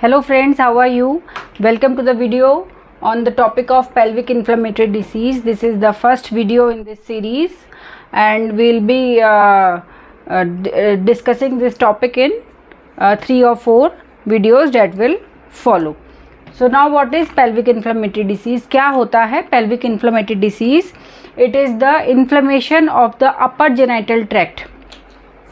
Hello friends, how are you? Welcome to the video on the topic of pelvic inflammatory disease. This is the first video in this series and we'll be discussing this topic in 3 or 4 videos that will follow. So now what is pelvic inflammatory disease? क्या होता है pelvic inflammatory disease? It is the inflammation of the upper genital tract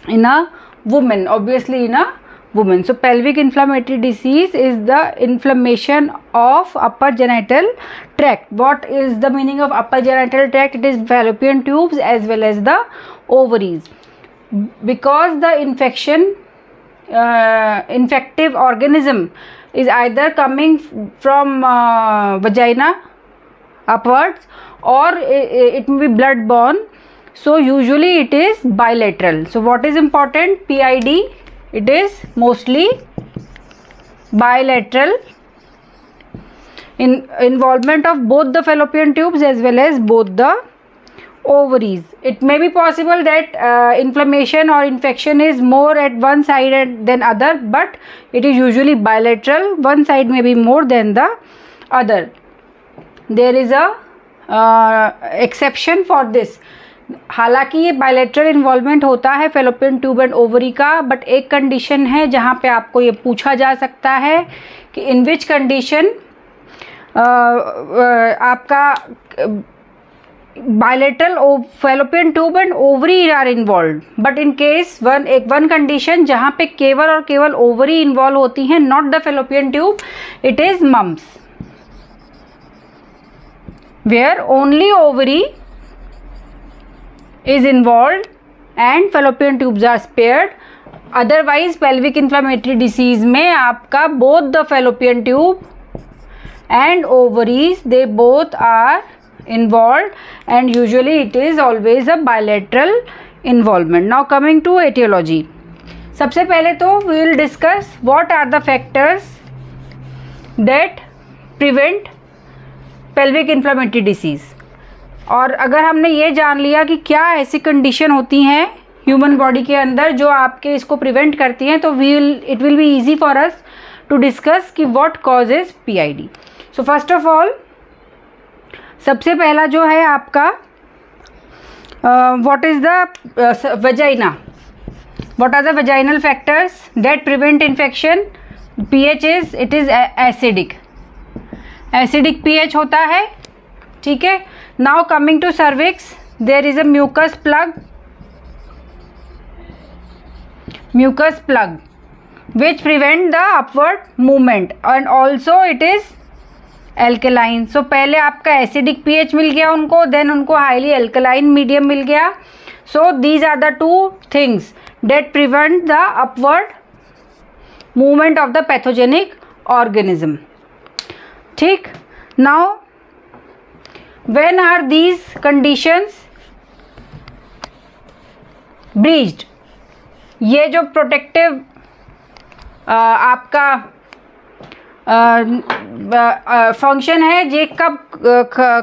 in a woman, obviously in a woman. So pelvic inflammatory disease is the inflammation of upper genital tract. What is the meaning of upper genital tract? It is fallopian tubes as well as the ovaries. Because the infective organism is either coming from vagina upwards or it may be blood borne. So usually it is bilateral. So what is important? PID, it is mostly bilateral involvement of both the fallopian tubes as well as both the ovaries. It may be possible that inflammation or infection is more at one side than other, but it is usually bilateral. One side may be more than the other. There is a exception for this. हालांकि ये bilateral involvement होता है fallopian tube and ovary का, but एक condition है जहाँ पे आपको ये पूछा जा सकता है कि इन विच कंडीशन आपका bilateral fallopian tube and ovary are involve, but in case one condition जहाँ पे केवल और केवल ओवरी इन्वॉल्व होती हैं, not the fallopian tube, it is mumps, where only ovary is involved and fallopian tubes are spared. Otherwise pelvic inflammatory disease में आपका both the fallopian tube and ovaries, they both are involved and usually it is always a bilateral involvement. Now coming to etiology, सबसे पहले तो we will discuss what are the factors that prevent pelvic inflammatory disease. और अगर हमने ये जान लिया कि क्या ऐसी कंडीशन होती हैं ह्यूमन बॉडी के अंदर जो आपके इसको प्रिवेंट करती हैं, तो it will be easy for us to discuss कि what causes PID. So first of all सबसे पहला जो है आपका what is the vagina, what are the vaginal factors that prevent infection? pH it is acidic pH होता है, ठीक है. Now coming to cervix, there is a mucus plug which prevent the upward movement and also it is alkaline. So पहले आपका acidic pH मिल गया उनको, then उनको highly alkaline medium मिल गया. So these are the two things that prevent the upward movement of the pathogenic organism. ठीक. Now when are these conditions breached? ये जो protective आपका फंक्शन है ये कब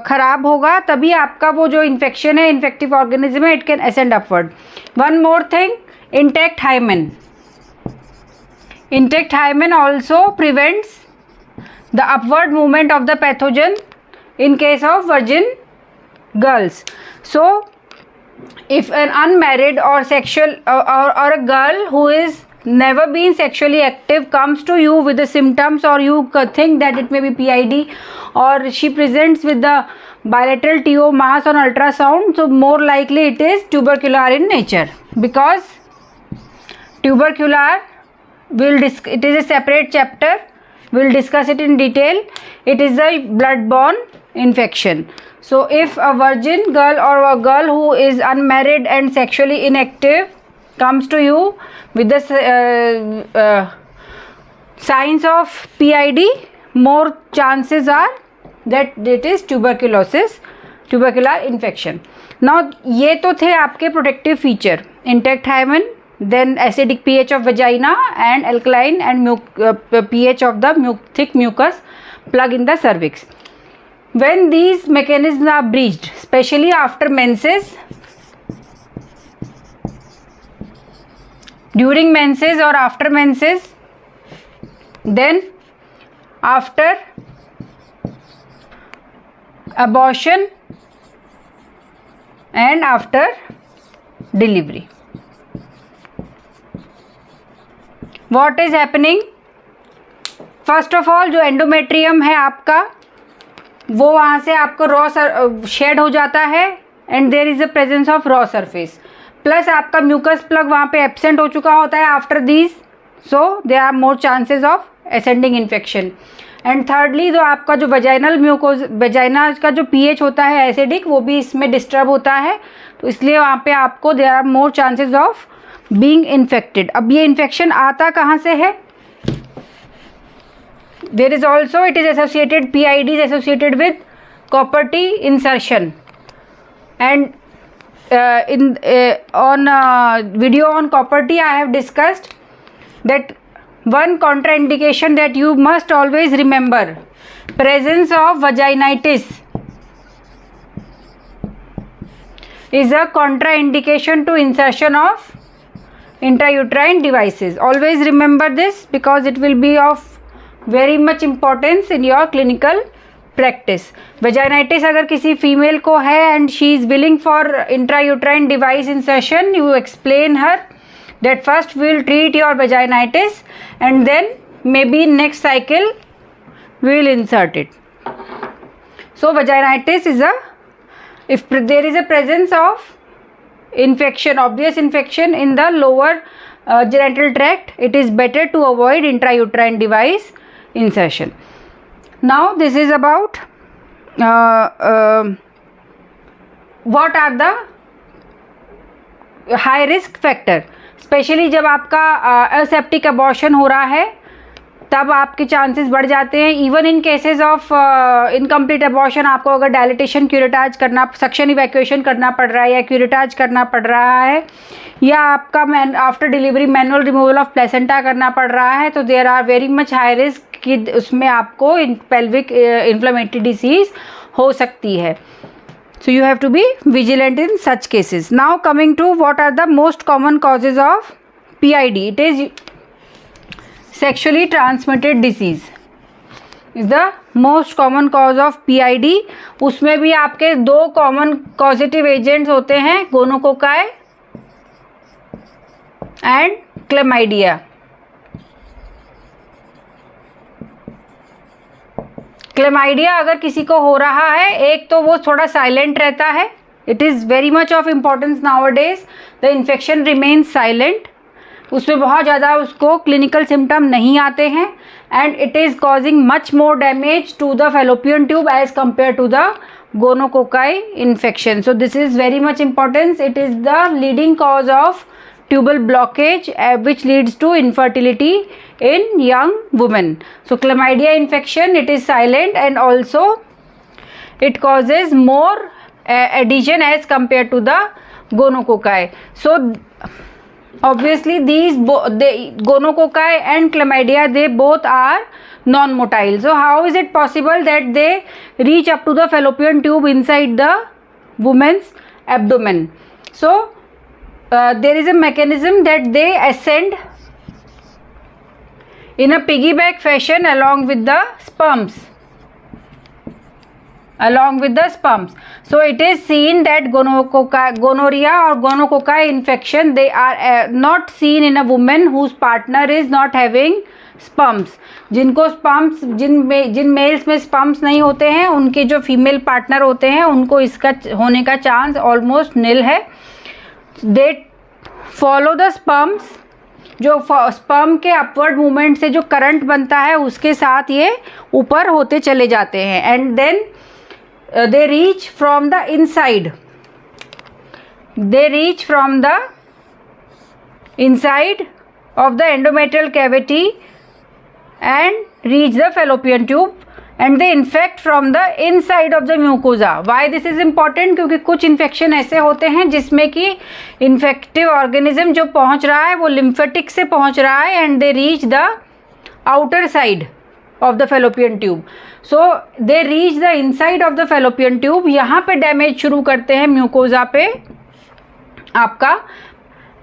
खराब होगा? तभी आपका वो जो इन्फेक्शन है, इन्फेक्टिव ऑर्गेनिज्म है, it can ascend upward. One more thing, intact hymen also prevents the upward movement of the pathogen in case of virgin girls. So if an unmarried or sexual or a girl who is never been sexually active comes to you with the symptoms, or you think that it may be PID, or she presents with the bilateral TO mass on ultrasound, so more likely it is tubercular in nature, because tubercular it is a separate chapter, we'll discuss it in detail. It is a blood-borne infection. So if a virgin girl or a girl who is unmarried and sexually inactive comes to you with the signs of PID, more chances are that it is tubercular infection. Now ये तो थे आपके protective feature, intact hymen, then acidic pH of vagina and alkaline and pH of the thick mucus plug in the cervix. When these mechanisms are breached, especially after menses, during menses or after menses, then after abortion and after delivery. What is happening? First of all, जो endometrium है आपका, वो वहाँ से आपको raw shade हो जाता है and there is a presence of raw surface, plus आपका म्यूकस प्लग वहाँ पे एब्सेंट हो चुका होता है after these, so there are more chances of ascending infection. And thirdly जो आपका जो वेजाइना का जो पीएच होता है एसिडिक, वो भी इसमें डिस्टर्ब होता है, तो इसलिए वहाँ पे आपको there are more chances of being infected. अब ये इन्फेक्शन आता कहाँ से है? There is also it is associated, PID is associated with copper T insertion. And on video on copper T I have discussed that one contraindication that you must always remember, presence of vaginitis is a contraindication to insertion of intrauterine devices. Always remember this because it will be of very much importance in your clinical practice. Vaginitis अगर किसी female को है and she is willing for intrauterine device insertion, you explain her that first we will treat your vaginitis and then maybe next cycle we will insert it. So vaginitis is if there is a presence of infection, obvious infection in the lower genital tract, it is better to avoid intrauterine device insertion. Now this is about what are the high risk factor. Specially जब आपका aseptic abortion हो रहा है तब आपके chances बढ़ जाते हैं. Even in cases of incomplete abortion, आपको अगर डायलिटेशन क्यूरेटाज करना, सक्शन इवैक्यूएशन करना पड़ रहा है या क्यूरेटाज करना पड़ रहा है, या आपका after delivery manual removal of placenta करना पड़ रहा है, तो there are very much high risk कि उसमें आपको पेल्विक इन्फ्लेमेटरी डिसीज हो सकती है. So you have to be vigilant in such cases. Now coming to what are the most common causes of PID. It is sexually transmitted disease is the most common cause of PID. उसमें भी आपके दो common causative agents होते हैं, gonococci and chlamydia. Chlamydia अगर किसी को हो रहा है, एक तो वो थोड़ा साइलेंट रहता है, it is very much of importance nowadays, the infection remains silent, उसमें बहुत ज़्यादा उसको क्लिनिकल सिम्टम नहीं आते हैं and it is causing much more damage to the fallopian tube as compare to the gonococci infection. So this is very much importance. It is the leading cause of tubal blockage which leads to infertility in young women. So chlamydia infection, it is silent and also it causes more adhesion as compared to the gonococci. So obviously these gonococci and chlamydia, they both are non-motile. So how is it possible that they reach up to the fallopian tube inside the woman's abdomen? So there is a mechanism that they ascend in a piggyback fashion along with the sperms. So it is seen that gonorrhea or gonococci infection, they are not seen in a woman whose partner is not having sperms. जिनको sperms, जिन mails में sperms नहीं होते हैं, उनके जो female partner होते हैं, उनको इसका होने का चांस ऑलमोस्ट निल है. दे फॉलो द स्पर्म्स, जो स्पर्म के अपवर्ड मूवमेंट से जो करंट बनता है उसके साथ ये ऊपर होते चले जाते हैं and then they reach from the inside, of the endometrial cavity and reach the fallopian tube and they infect from the inside of the mucosa. Why this is important? क्योंकि कुछ इन्फेक्शन ऐसे होते हैं जिसमें कि इन्फेक्टिव ऑर्गेनिज्म जो पहुंच रहा है वो लिम्फेटिक से पहुंच रहा है and they reach the outer side of the fallopian tube. So they reach the inside of the fallopian tube. यहाँ पे डैमेज शुरू करते हैं म्यूकोजा पे आपका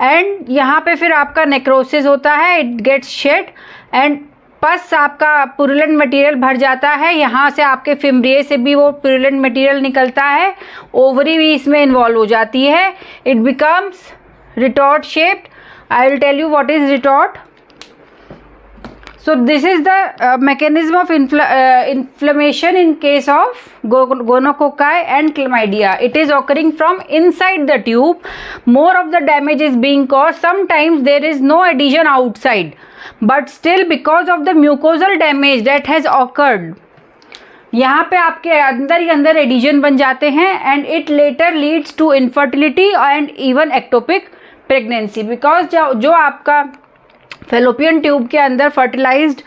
एंड यहाँ पे फिर आपका नेक्रोसिस होता है, इट गेट्स शेड एंड पस आपका पुरुलेंट मटेरियल भर जाता है, यहाँ से आपके फिम्ब्रिए से भी वो पुरुलेंट मटेरियल निकलता है, ओवरी भी इसमें इन्वॉल्व हो जाती है, it becomes retort shaped. I will tell you what is retort. So this is the mechanism of inflammation in case of gonococci and chlamydia. It is occurring from inside the tube. More of the damage is being caused. Sometimes there is no adhesion outside, but still because of the mucosal damage that has occurred, यहाँ पे आपके अंदर ही अंदर addition बन जाते हैं and it later leads to infertility and even ectopic pregnancy. Because जो आपका फेलोपियन ट्यूब के अंदर फर्टिलाइज्ड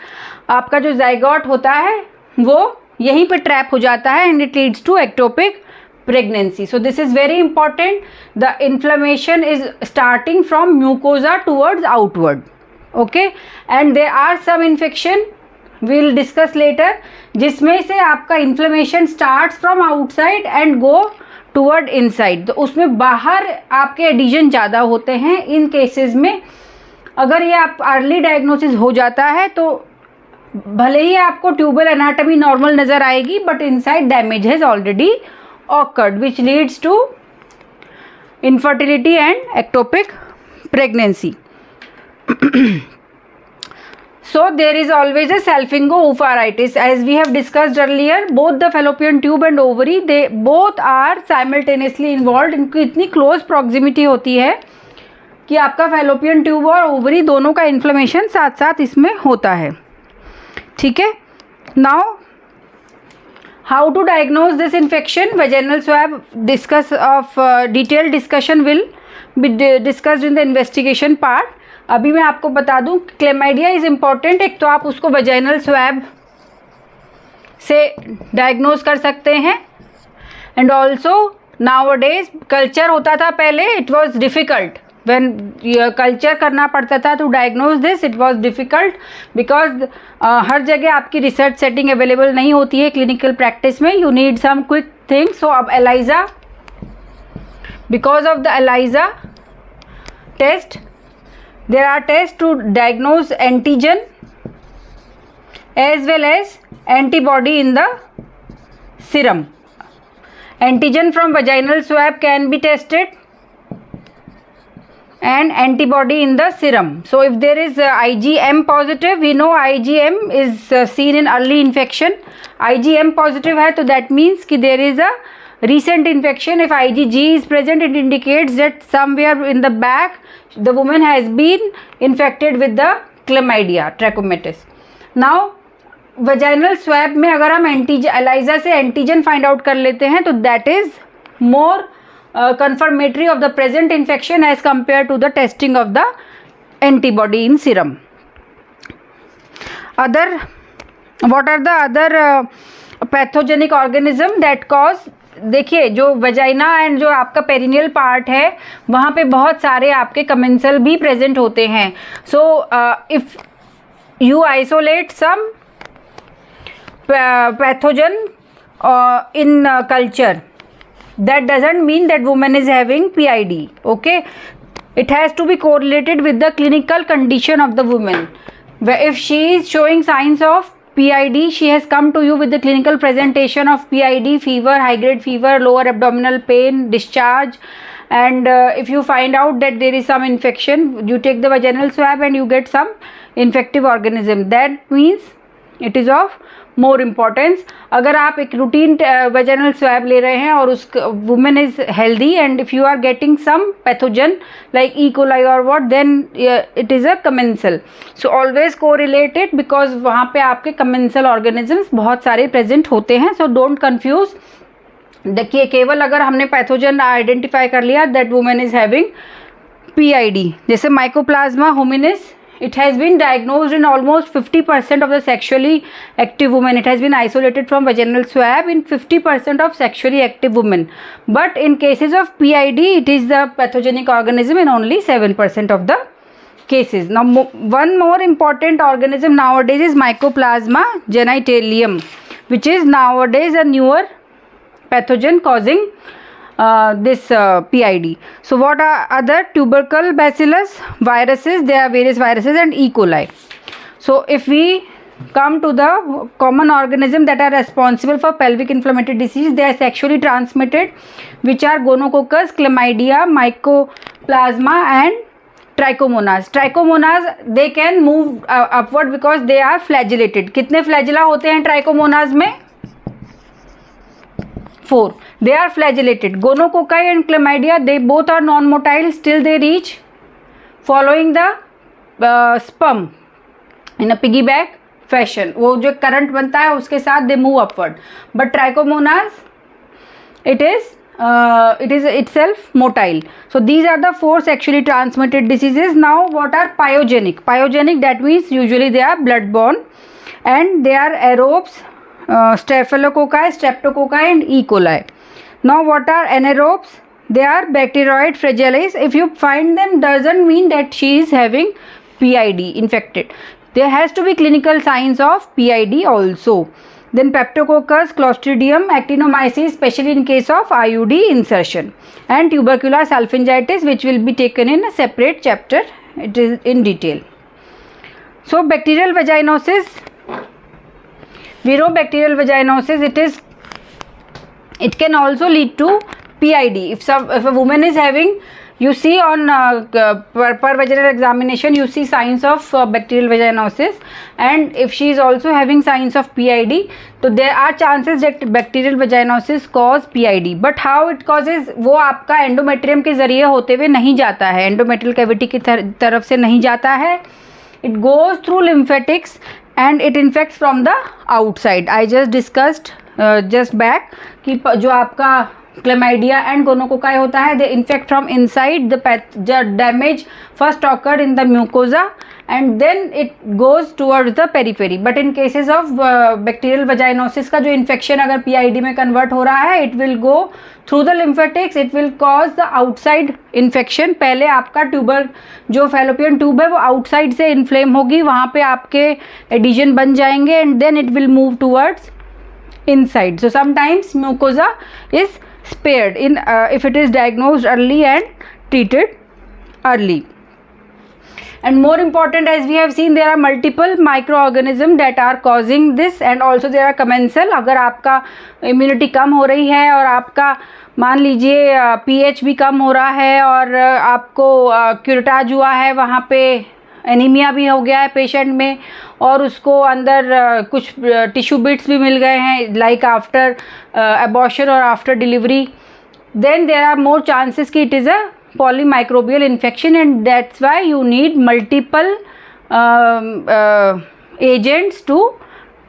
आपका जो जाइगोट होता है वो यहीं पे ट्रैप हो जाता है and it leads to ectopic pregnancy. So this is very important. The inflammation is starting from mucosa towards outward. Okay, and there are some infection will discuss later जिसमें से आपका inflammation starts from outside and go toward inside. तो उसमें बाहर आपके addition ज़्यादा होते हैं. इन केसेस में अगर ये आप अर्ली डायग्नोसिस हो जाता है तो भले ही आपको ट्यूबल एनाटॉमी नॉर्मल नज़र आएगी but inside damage has already occurred which leads to infertility and ectopic pregnancy. So there is always a salpingo-oophorytis. As we have discussed earlier, both the fallopian tube and ovary, they both are simultaneously involved. इनकी इतनी close proximity होती है कि आपका fallopian tube और ovary दोनों का inflammation साथ साथ इसमें होता है. ठीक है. Now how to diagnose this infection. Vaginal swab discuss of detail discussion will be discussed in the investigation part. अभी मैं आपको बता दूं क्लेमाइडिया इज इम्पॉर्टेंट. एक तो आप उसको वेजाइनल स्वैब से डायग्नोज कर सकते हैं एंड ऑल्सो नाउअडेज कल्चर होता था पहले. It was difficult when culture करना पड़ता था to diagnose this. It was difficult because हर जगह आपकी रिसर्च सेटिंग अवेलेबल नहीं होती है क्लिनिकल प्रैक्टिस में. You need some quick things. So अब ELISA, because of the ELISA test there are test to diagnose antigen as well as antibody in the serum. Antigen from vaginal swab can be tested and antibody in the serum. So if there is IgM positive, we know IgM is seen in early infection. IgM positive है तो that means कि there is a recent infection. If IgG is present, it indicates that somewhere in the back the woman has been infected with the chlamydia trachomatis. Now vaginal swab में अगर हम ELISA से antigen find out कर लेते हैं तो that is more confirmatory of the present infection as compared to the testing of the antibody in serum. What are the other pathogenic organism that cause. देखिए जो वजाइना एंड जो आपका perennial part है वहाँ पे बहुत सारे आपके कमेंसल भी प्रेजेंट होते हैं. So if you isolate some pathogen in culture, that doesn't mean that woman is having PID. Okay, it has to be correlated with the clinical condition of the woman. If she is showing signs of PID, she has come to you with the clinical presentation of PID, fever, high grade fever, lower abdominal pain, discharge, and if you find out that there is some infection, you take the vaginal swab and you get some infective organism. That means it is of more importance. अगर आप एक routine vaginal swab ले रहे हैं और उस women is healthy and if you are getting some pathogen like E coli और what, then it is a commensal. So always correlated because वहाँ पे आपके कमेंसल ऑर्गेनिजम्स बहुत सारे प्रेजेंट होते हैं. So don't confuse. देखिए केवल अगर हमने पैथोजन आइडेंटिफाई कर लिया that women is having PID, जैसे mycoplasma hominis, it has been diagnosed in almost 50% of the sexually active women. It has been isolated from vaginal swab in 50% of sexually active women, but in cases of PID it is the pathogenic organism in only 7% of the cases. Now one more important organism nowadays is Mycoplasma genitalium, which is nowadays a newer pathogen causing this PID. So what are other? Tubercle bacillus, viruses, there are various viruses, and E. coli. So if we come to the common organism that are responsible for pelvic inflammatory disease. They are sexually transmitted, which are gonococcus, chlamydia, mycoplasma and trichomonas. Trichomonas, they can move upward because they are flagellated. कितने flagella होते हैं trichomonas में? 4. They are flagellated. Gonococci and chlamydia, they both are non-motile, still they reach following the sperm in a piggyback fashion. वो जो current बनता है उसके साथ they move upward. But trichomonas, it is itself motile. So these are the 4 sexually transmitted diseases. Now what are pyogenic? Pyogenic, that means usually they are blood-borne and they are aerobes, Staphylococci, Streptococci and E. coli. Now what are anaerobes? They are bacteroid fragilis. If you find them, doesn't mean that she is having PID, infected. There has to be clinical signs of PID also. Then Peptococcus, Clostridium, Actinomyces, especially in case of IUD insertion, and tubercular salpingitis, which will be taken in a separate chapter. It is in detail. So bacterial vaginosis, we know bacterial vaginosis, it can also lead to PID. If a woman is having, you see on per vaginal examination, you see signs of bacterial vaginosis, and if she is also having signs of PID, so there are chances that bacterial vaginosis cause PID. But how it causes, वो आपका endometrium के जरिए होते हुए नहीं जाता है, endometrial cavity की तरफ से नहीं जाता है. It goes through lymphatics and it infects from the outside. I just discussed just back कि जो आपका chlamydia and gonococci होता है, they infect from inside. The damage first occurred in the mucosa and then it goes towards the periphery. But in cases of bacterial vaginosis का जो infection अगर PID में convert हो रहा है, it will go through the lymphatics, it will cause the outside infection. पहले आपका tuber जो fallopian tube है वो outside से inflame होगी, वहाँ पे आपके adhesion बन जाएंगे and then it will move towards inside. So sometimes mucosa is spared in if it is diagnosed early and treated early. And more important, as we have seen, there are multiple microorganisms that are causing this, and also there are commensal. अगर आपका immunity कम हो रही है और आपका मान लीजिए pH भी कम हो रहा है और आपको क्यूरेटाज हुआ है, वहाँ पे एनीमिया भी हो गया है पेशेंट में और उसको अंदर कुछ टिश्यू बिट्स भी मिल गए हैं, लाइक आफ्टर अबॉर्शन और after delivery, then there are more chances कि it is a polymicrobial infection, and that's why you need multiple agents to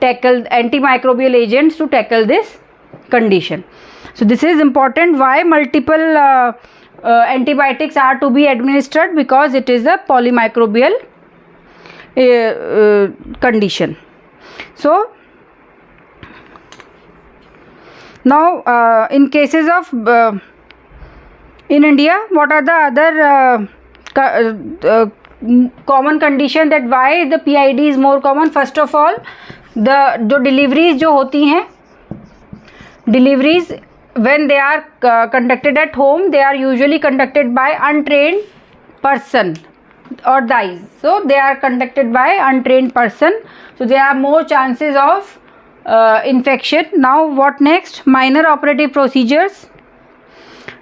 tackle, antimicrobial agents to tackle this condition. So this is important, why multiple antibiotics are to be administered, because it is a polymicrobial condition. So now in cases of in India, what are the other common condition that why the PID is more common? First of all, जो deliveries जो होती हैं, deliveries when they are conducted at home, they are usually conducted by untrained person or dies. So they are conducted by untrained person. So there are more chances of infection. Now what next? Minor operative procedures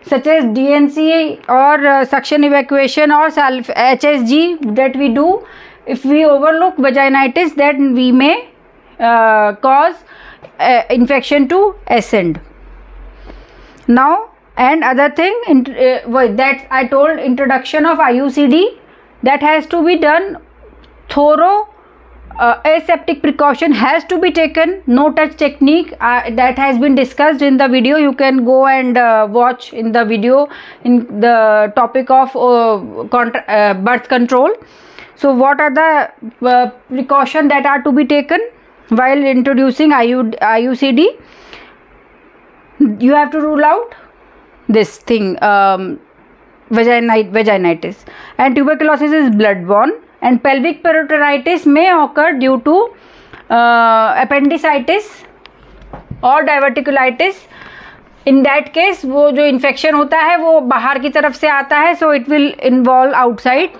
such as DNC or suction evacuation or HSG that we do, if we overlook vaginitis, that we may cause infection to ascend. Now, and other thing that I told, introduction of IUCD, that has to be done thorough. Aseptic precaution has to be taken. No touch technique that has been discussed in the video. You can go and watch in the video in the topic of birth control. So what are the precautions that are to be taken while introducing IUCD? You have to rule out this thing, vaginitis, and tuberculosis is blood-borne. And pelvic peritonitis may occur due to appendicitis or diverticulitis. In that case, वो जो infection होता है वो बाहर की तरफ से आता है, so it will involve outside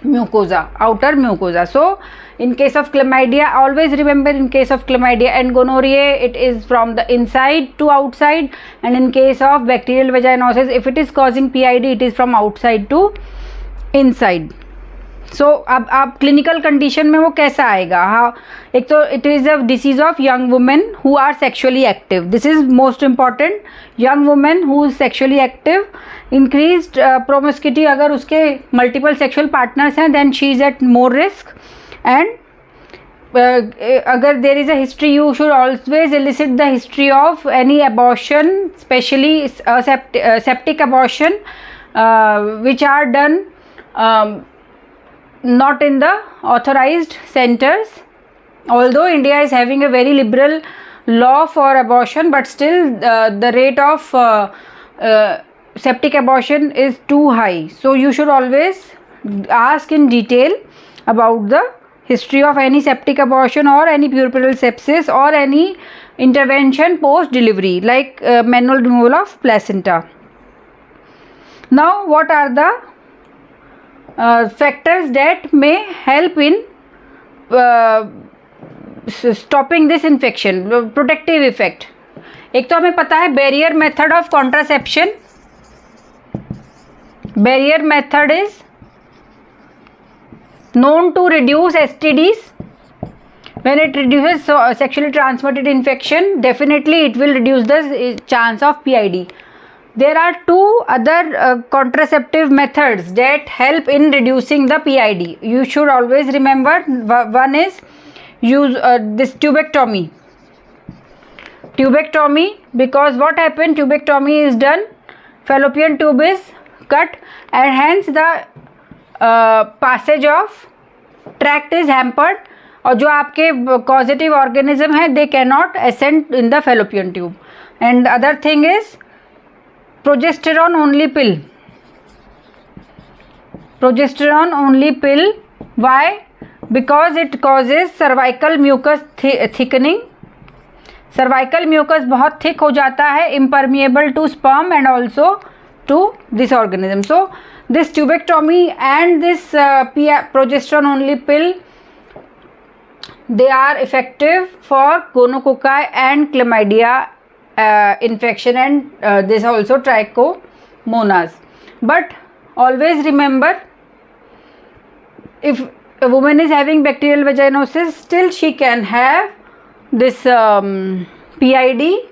mucosa, outer mucosa. So in case of chlamydia, always remember, in case of chlamydia and gonorrhea, it is from the inside to outside, and in case of bacterial vaginosis, if it is causing PID, it is from outside to inside. सो अब आप clinical condition में वो कैसा आएगा? हाँ, एक तो it is a disease of young women who are sexually active. This is most important. Young women who is sexually active, increased promiscuity, अगर उसके मल्टीपल सेक्सुअल पार्टनर्स हैं then she is at more risk. And अगर there is a history, you should always elicit the history of any abortion, specially septic abortion which are done not in the authorized centers. Although India is having a very liberal law for abortion, but still the rate of septic abortion is too high. So you should always ask in detail about the history of any septic abortion or any puerperal sepsis or any intervention post delivery, like manual removal of placenta. Now what are the factors that may help in stopping this infection, protective effect? एक तो हमें पता है barrier method of contraception. Barrier method is known to reduce STDs. When it reduces sexually transmitted infection, definitely it will reduce the chance of PID. There are two other contraceptive methods that help in reducing the PID. You should always remember, one is use this tubectomy. Tubectomy, because what happened, tubectomy is done, fallopian tube is cut, and hence the passage of tract is hampered, और जो आपके causative organism है they cannot ascend in the fallopian tube. And the other thing is progesterone only pill. Progesterone only pill. Why? Because it causes cervical mucus thickening. Cervical mucus बहुत thick हो जाता है, impermeable to sperm and also to this organism. So this tubectomy and this progesterone only pill, they are effective for gonococci and chlamydia infection, and this also trichomonas. But always remember, if a woman is having bacterial vaginosis, still she can have this PID.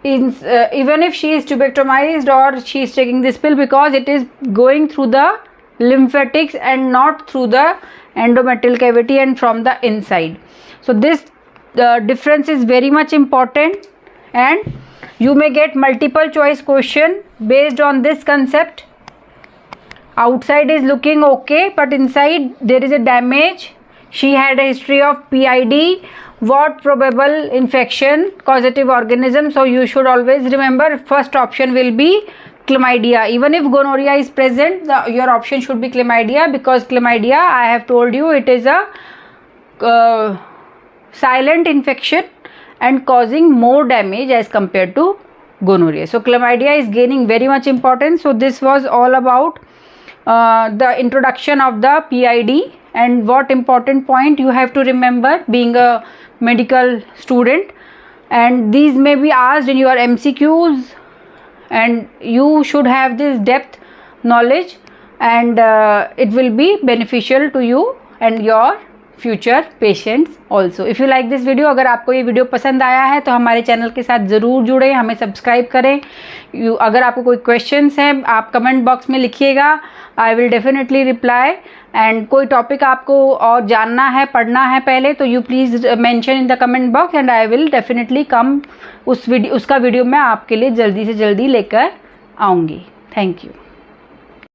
Even if she is tubectomized or she is taking this pill, because it is going through the lymphatics and not through the endometrial cavity and from the inside. So this difference is very much important, and you may get multiple choice question based on this concept. Outside is looking okay, but inside there is a damage. She had a history of PID. What probable infection, causative organism? So you should always remember, first option will be chlamydia. Even if gonorrhea is present, your option should be chlamydia, because chlamydia, I have told you, it is a silent infection and causing more damage as compared to gonorrhea. So chlamydia is gaining very much importance. So this was all about the introduction of the PID, and what important point you have to remember being a medical student, and these may be asked in your MCQs, and you should have this depth knowledge, and it will be beneficial to you and your future patients also. If you like this video, अगर आपको ये video पसंद आया है तो हमारे channel के साथ ज़रूर जुड़ें, हमें सब्सक्राइब करें. अगर आपको कोई क्वेश्चंस हैं आप कमेंट बॉक्स में लिखिएगा, I will definitely reply. And कोई टॉपिक आपको और जानना है, पढ़ना है पहले, तो you please mention in the comment box, and I will definitely come उसका वीडियो मैं आपके लिए जल्दी से जल्दी लेकर आऊँगी. Thank you.